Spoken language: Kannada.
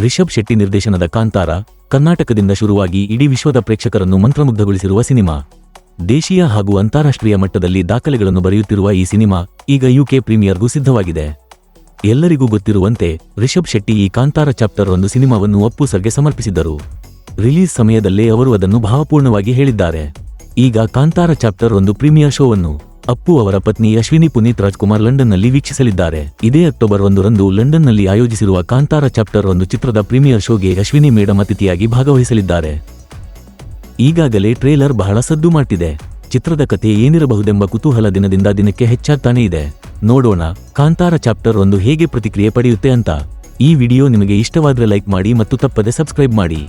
ರಿಷಬ್ ಶೆಟ್ಟಿ ನಿರ್ದೇಶನದ ಕಾಂತಾರ ಕರ್ನಾಟಕದಿಂದ ಶುರುವಾಗಿ ಇಡೀ ವಿಶ್ವದ ಪ್ರೇಕ್ಷಕರನ್ನು ಮಂತ್ರಮುಗ್ಧಗೊಳಿಸಿರುವ ಸಿನಿಮಾ. ದೇಶೀಯ ಹಾಗೂ ಅಂತಾರಾಷ್ಟ್ರೀಯ ಮಟ್ಟದಲ್ಲಿ ದಾಖಲೆಗಳನ್ನು ಬರೆಯುತ್ತಿರುವ ಈ ಸಿನಿಮಾ ಈಗ ಯುಕೆ ಪ್ರೀಮಿಯರ್ಗೂ ಸಿದ್ಧವಾಗಿದೆ. ಎಲ್ಲರಿಗೂ ಗೊತ್ತಿರುವಂತೆ ರಿಷಬ್ ಶೆಟ್ಟಿ ಈ ಕಾಂತಾರ ಚಾಪ್ಟರ್ 1 ಸಿನಿಮಾವನ್ನು ಅಪ್ಪು ಸರ್ಗೆ ಸಮರ್ಪಿಸಿದ್ದರು. ರಿಲೀಸ್ ಸಮಯದಲ್ಲೇ ಅವರು ಅದನ್ನು ಭಾವಪೂರ್ಣವಾಗಿ ಹೇಳಿದ್ದಾರೆ. ಈಗ ಕಾಂತಾರ ಚಾಪ್ಟರ್ 1 ಪ್ರೀಮಿಯರ್ ಶೋವನ್ನು ಅಪ್ಪು ಅವರ ಪತ್ನಿ ಅಶ್ವಿನಿ ಪುನೀತ್ ರಾಜ್ಕುಮಾರ್ ಲಂಡನ್ನಲ್ಲಿ ವೀಕ್ಷಿಸಲಿದ್ದಾರೆ. ಇದೇ ಅಕ್ಟೋಬರ್ 1ರಂದು ಲಂಡನ್ನಲ್ಲಿ ಆಯೋಜಿಸಿರುವ ಕಾಂತಾರ ಚಾಪ್ಟರ್ 1 ಚಿತ್ರದ ಪ್ರೀಮಿಯರ್ ಶೋಗೆ ಅಶ್ವಿನಿ ಮೇಡಂ ಅತಿಥಿಯಾಗಿ ಭಾಗವಹಿಸಲಿದ್ದಾರೆ. ಈಗಾಗಲೇ ಟ್ರೇಲರ್ ಬಹಳ ಸದ್ದು ಮಾಡ್ತಿದೆ. ಚಿತ್ರದ ಕಥೆ ಏನಿರಬಹುದೆಂಬ ಕುತೂಹಲ ದಿನದಿಂದ ದಿನಕ್ಕೆ ಹೆಚ್ಚಾಗ್ತಾನೇ ಇದೆ. ನೋಡೋಣ ಕಾಂತಾರ ಚಾಪ್ಟರ್ 1 ಹೇಗೆ ಪ್ರತಿಕ್ರಿಯೆ ಪಡೆಯುತ್ತೆ ಅಂತ. ಈ ವಿಡಿಯೋ ನಿಮಗೆ ಇಷ್ಟವಾದ್ರೆ ಲೈಕ್ ಮಾಡಿ ಮತ್ತು ತಪ್ಪದೆ ಸಬ್ಸ್ಕ್ರೈಬ್ ಮಾಡಿ.